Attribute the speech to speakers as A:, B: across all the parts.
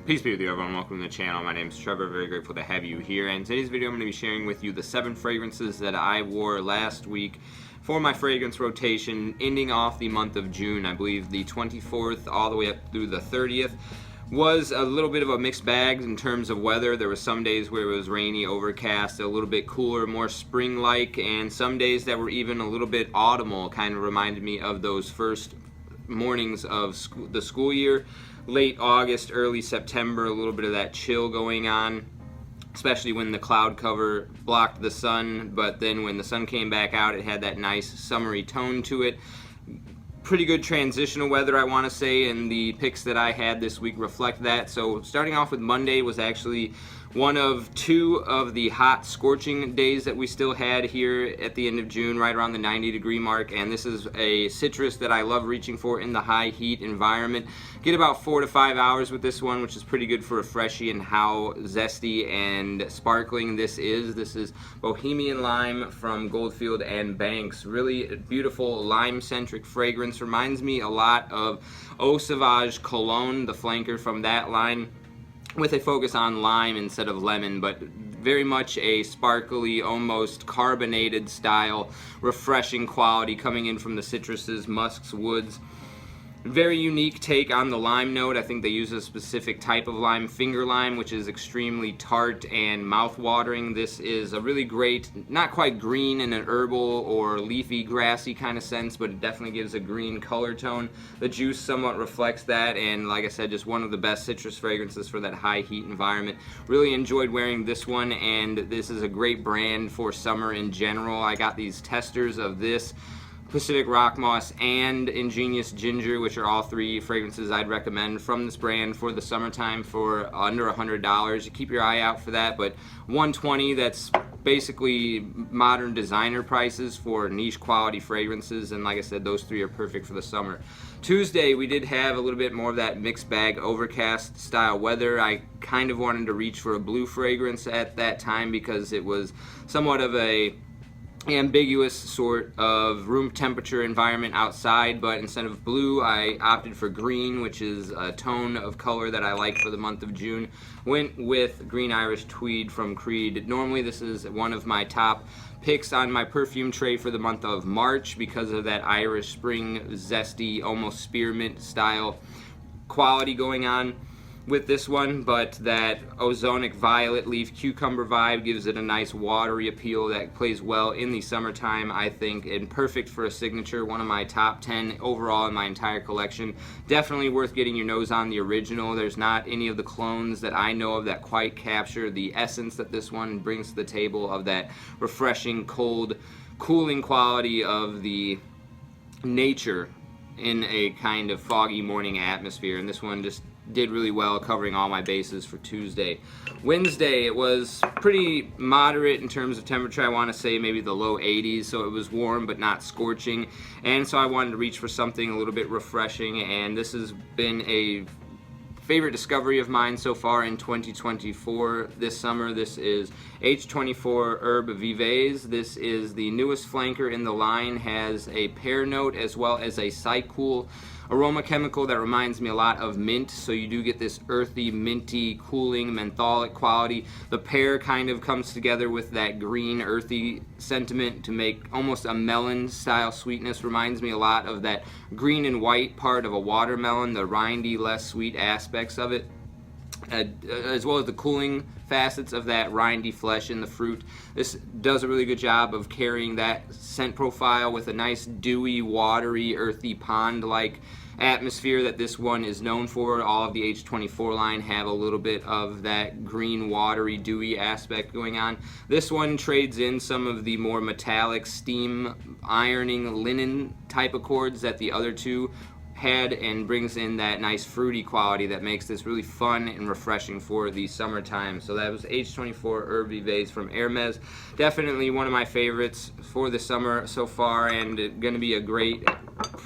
A: Peace be with you, everyone. Welcome to the channel. My name is Trevor. Very grateful to have you here. And in today's video, I'm going to be sharing with you the 7 fragrances that I wore last week for my fragrance rotation, ending off the month of June. I believe the 24th all the way up through the 30th. Was a little bit of a mixed bag in terms of weather. There were some days where it was rainy, overcast, a little bit cooler, more spring-like, and some days that were even a little bit autumnal. Kind of reminded me of those first mornings of the school year. Late August, early September, a little bit of that chill going on, especially when the cloud cover blocked the sun, but then when the sun came back out, it had that nice summery tone to it. Pretty good transitional weather, I want to say, and the picks that I had this week reflect that. So starting off with Monday was actually one of 2 of the hot scorching days that we still had here at the end of June, right around the 90-degree mark, and this is a citrus that I love reaching for in the high heat environment. Get about 4 to 5 hours with this one, which is pretty good for a freshie, and how zesty and sparkling this is. This is Bohemian Lime from Goldfield and Banks. Really beautiful lime-centric fragrance. Reminds me a lot of Eau Sauvage Cologne, the flanker from that line, with a focus on lime instead of lemon, but very much a sparkly, almost carbonated style, refreshing quality coming in from the citruses, musks, woods. Very unique take on the lime note. I think they use a specific type of lime, finger lime, which is extremely tart and mouth-watering. This is a really great, not quite green in an herbal or leafy, grassy kind of sense, but it definitely gives a green color tone. The juice somewhat reflects that, and like I said, just one of the best citrus fragrances for that high heat environment. Really enjoyed wearing this one, and this is a great brand for summer in general. I got these testers of this, Pacific Rock Moss, and Ingenious Ginger, which are all 3 fragrances I'd recommend from this brand for the summertime for under $100. You keep your eye out for that, but $120, that's basically modern designer prices for niche quality fragrances, and like I said, those 3 are perfect for the summer. Tuesday, we did have a little bit more of that mixed bag overcast style weather. I kind of wanted to reach for a blue fragrance at that time because it was somewhat of a ambiguous sort of room temperature environment outside, but instead of blue I opted for green, which is a tone of color that I like for the month of June. Went with Green Irish Tweed from Creed. Normally this is one of my top picks on my perfume tray for the month of March because of that Irish spring zesty, almost spearmint style quality going on with this one, but that ozonic violet leaf cucumber vibe gives it a nice watery appeal that plays well in the summertime, I think, and perfect for a signature. One of my top 10 overall in my entire collection. Definitely worth getting your nose on the original. There's not any of the clones that I know of that quite capture the essence that this one brings to the table of that refreshing, cold, cooling quality of the nature in a kind of foggy morning atmosphere, and this one just did really well covering all my bases for Tuesday. Wednesday, it was pretty moderate in terms of temperature. I want to say maybe the low 80s, so it was warm but not scorching, and so I wanted to reach for something a little bit refreshing, and this has been a favorite discovery of mine so far in 2024 this summer. This is H24 Herbe Vives. This is the newest flanker in the line, has a pear note as well as a cycool aroma chemical that reminds me a lot of mint, so you do get this earthy, minty, cooling, mentholic quality. The pear kind of comes together with that green, earthy sentiment to make almost a melon-style sweetness. Reminds me a lot of that green and white part of a watermelon, the rindy, less sweet aspects of it, as well as the cooling facets of that rindy flesh in the fruit. This does a really good job of carrying that scent profile with a nice dewy, watery, earthy, pond-like atmosphere that this one is known for. All of the H24 line have a little bit of that green, watery, dewy aspect going on. This one trades in some of the more metallic, steam, ironing, linen type accords that the other 2 had, and brings in that nice fruity quality that makes this really fun and refreshing for the summertime. So that was H24 Herbe Vives from Hermes. Definitely one of my favorites for the summer so far, and going to be a great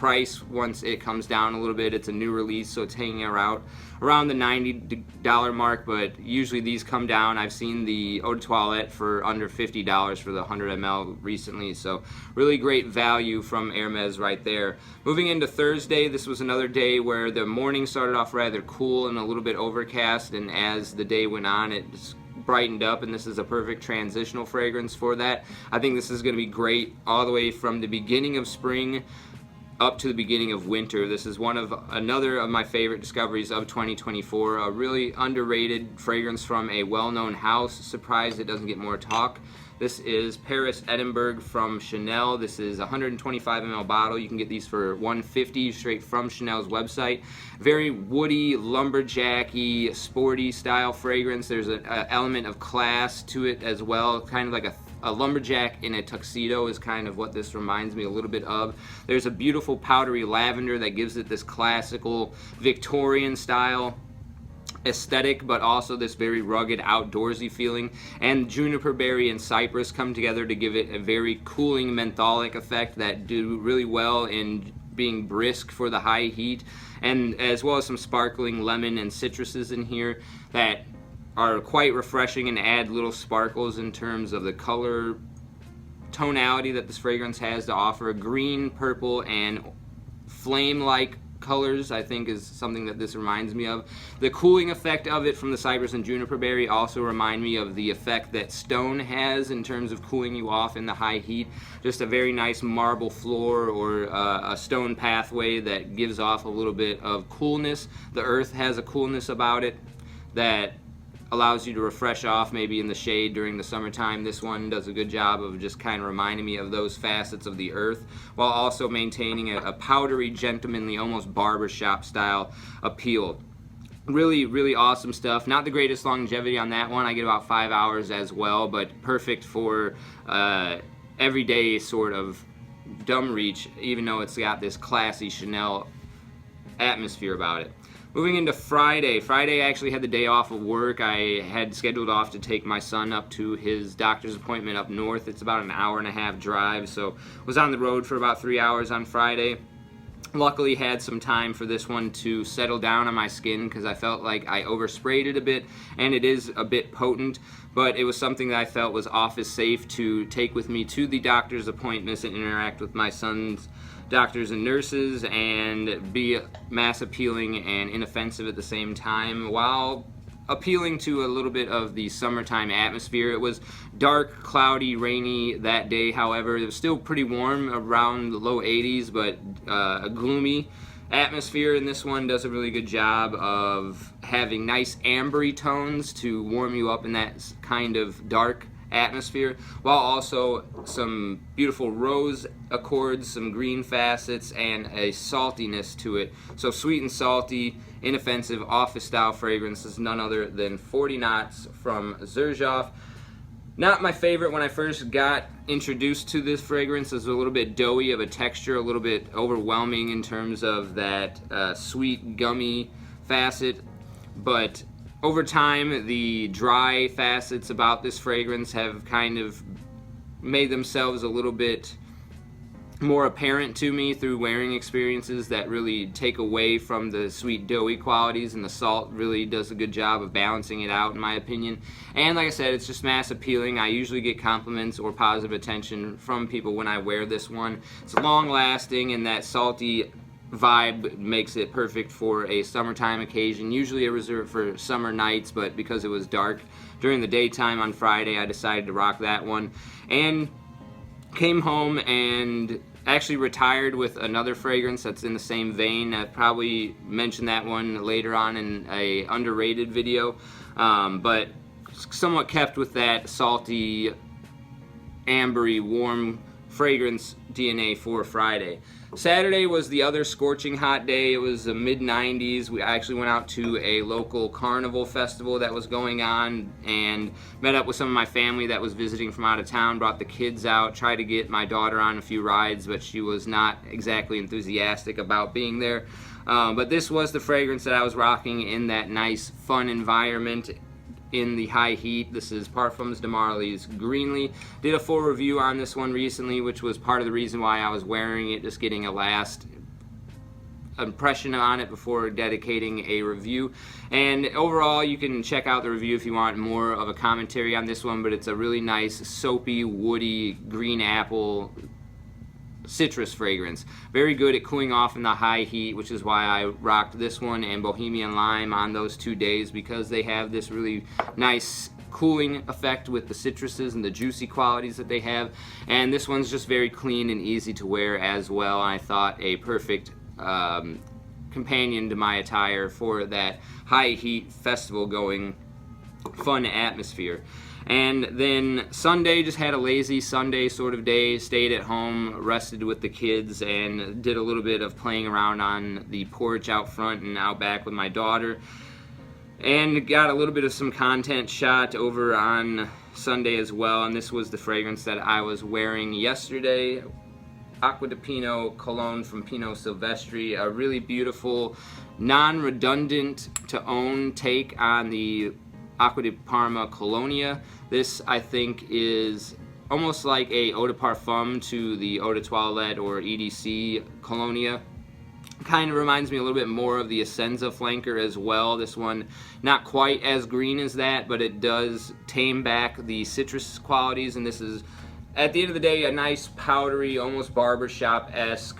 A: price once it comes down a little bit. It's a new release, so it's hanging around the $90 mark, but usually these come down. I've seen the Eau de Toilette for under $50 for the 100 ml recently, so really great value from Hermes right there. Moving into Thursday, this was another day where the morning started off rather cool and a little bit overcast, and as the day went on, it just brightened up, and this is a perfect transitional fragrance for that. I think this is going to be great all the way from the beginning of spring up to the beginning of winter. This is another of my favorite discoveries of 2024. A really underrated fragrance from a well-known house. Surprised it doesn't get more talk. This is Paris Edimbourg from Chanel. This is a 125 ml bottle. You can get these for $150 straight from Chanel's website. Very woody, lumberjacky, sporty style fragrance. There's an element of class to it as well, kind of like a lumberjack in a tuxedo is kind of what this reminds me a little bit of. There's a beautiful powdery lavender that gives it this classical Victorian style aesthetic, but also this very rugged outdoorsy feeling, and juniper berry and cypress come together to give it a very cooling mentholic effect that do really well in being brisk for the high heat, and as well as some sparkling lemon and citruses in here that are quite refreshing and add little sparkles in terms of the color tonality that this fragrance has to offer. Green, purple, and flame-like colors, I think, is something that this reminds me of. The cooling effect of it from the cypress and juniper berry also remind me of the effect that stone has in terms of cooling you off in the high heat. Just a very nice marble floor or a stone pathway that gives off a little bit of coolness. The earth has a coolness about it that allows you to refresh off maybe in the shade during the summertime. This one does a good job of just kind of reminding me of those facets of the earth while also maintaining a powdery, gentlemanly, almost barbershop style appeal. Really, really awesome stuff. Not the greatest longevity on that one. I get about 5 hours as well, but perfect for everyday sort of dumb reach, even though it's got this classy Chanel atmosphere about it. Moving into Friday. Friday I actually had the day off of work. I had scheduled off to take my son up to his doctor's appointment up north. It's about an hour-and-a-half drive, so was on the road for about 3 hours on Friday. Luckily had some time for this one to settle down on my skin because I felt like I oversprayed it a bit, and it is a bit potent, but it was something that I felt was office safe to take with me to the doctor's appointments and interact with my son's doctors and nurses and be mass appealing and inoffensive at the same time while appealing to a little bit of the summertime atmosphere. It was dark, cloudy, rainy that day, however. It was still pretty warm, around the low 80s, but a gloomy atmosphere, and this one does a really good job of having nice ambery tones to warm you up in that kind of dark atmosphere, while also some beautiful rose accords, some green facets, and a saltiness to it. So sweet and salty, inoffensive, office-style fragrance is none other than 40 Knots from Xerjoff. Not my favorite when I first got introduced to this fragrance. It's a little bit doughy of a texture, a little bit overwhelming in terms of that sweet, gummy facet, but over time, the dry facets about this fragrance have kind of made themselves a little bit more apparent to me through wearing experiences that really take away from the sweet, doughy qualities, and the salt really does a good job of balancing it out, in my opinion. And like I said, it's just mass appealing. I usually get compliments or positive attention from people when I wear this one. It's long-lasting, and that salty vibe makes it perfect for a summertime occasion, usually reserved for summer nights, but because it was dark during the daytime on Friday, I decided to rock that one, and came home and actually retired with another fragrance that's in the same vein. I probably mentioned that one later on in a underrated video, but somewhat kept with that salty, ambery, warm fragrance DNA for Friday. Saturday was the other scorching hot day. It was the mid-90s. We actually went out to a local carnival festival that was going on and met up with some of my family that was visiting from out of town, brought the kids out, tried to get my daughter on a few rides, but she was not exactly enthusiastic about being there. But this was the fragrance that I was rocking in that nice, fun environment in the high heat. This is Parfums de Marly's Greenley. Did a full review on this one recently, which was part of the reason why I was wearing it, just getting a last impression on it before dedicating a review. And overall, you can check out the review if you want more of a commentary on this one, but it's a really nice soapy, woody, green apple citrus fragrance. Very good at cooling off in the high heat, which is why I rocked this one and Bohemian Lime on those 2 days, because they have this really nice cooling effect with the citruses and the juicy qualities that they have. And this one's just very clean and easy to wear as well. I thought a perfect companion to my attire for that high heat festival going fun atmosphere. And then Sunday, just had a lazy Sunday sort of day, stayed at home, rested with the kids, and did a little bit of playing around on the porch out front and out back with my daughter. And got a little bit of some content shot over on Sunday as well, and this was the fragrance that I was wearing yesterday. Acqua di Pino Cologne from Pino Silvestre, a really beautiful, non-redundant to own take on the Acqua di Parma Colognes. This, I think, is almost like a eau de parfum to the eau de toilette or EDC Colognes. Kind of reminds me a little bit more of the Essenza flanker as well. This one not quite as green as that, but it does tame back the citrus qualities, and this is, at the end of the day, a nice powdery, almost barbershop-esque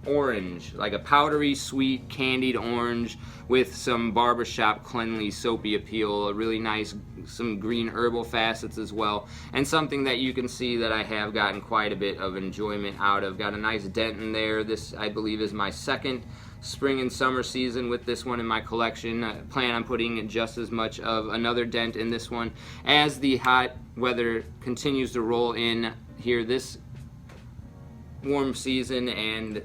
A: orange, like a powdery, sweet, candied orange with some barbershop, cleanly, soapy appeal. A really nice, some green herbal facets as well, and something that you can see that I have gotten quite a bit of enjoyment out of. Got a nice dent in there. This, I believe, is my second spring and summer season with this one in my collection. I plan on putting just as much of another dent in this one as the hot weather continues to roll in here this warm season, and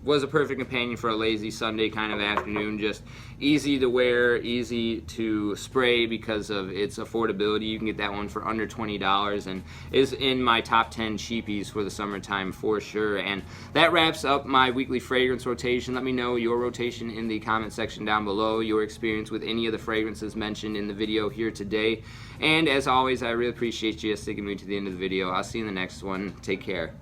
A: was a perfect companion for a lazy Sunday kind of afternoon. Just easy to wear, easy to spray because of its affordability. You can get that one for under $20 and is in my top 10 cheapies for the summertime for sure. And that wraps up my weekly fragrance rotation. Let me know your rotation in the comment section down below, your experience with any of the fragrances mentioned in the video here today. And as always, I really appreciate you sticking with me to the end of the video. I'll see you in the next one. Take care.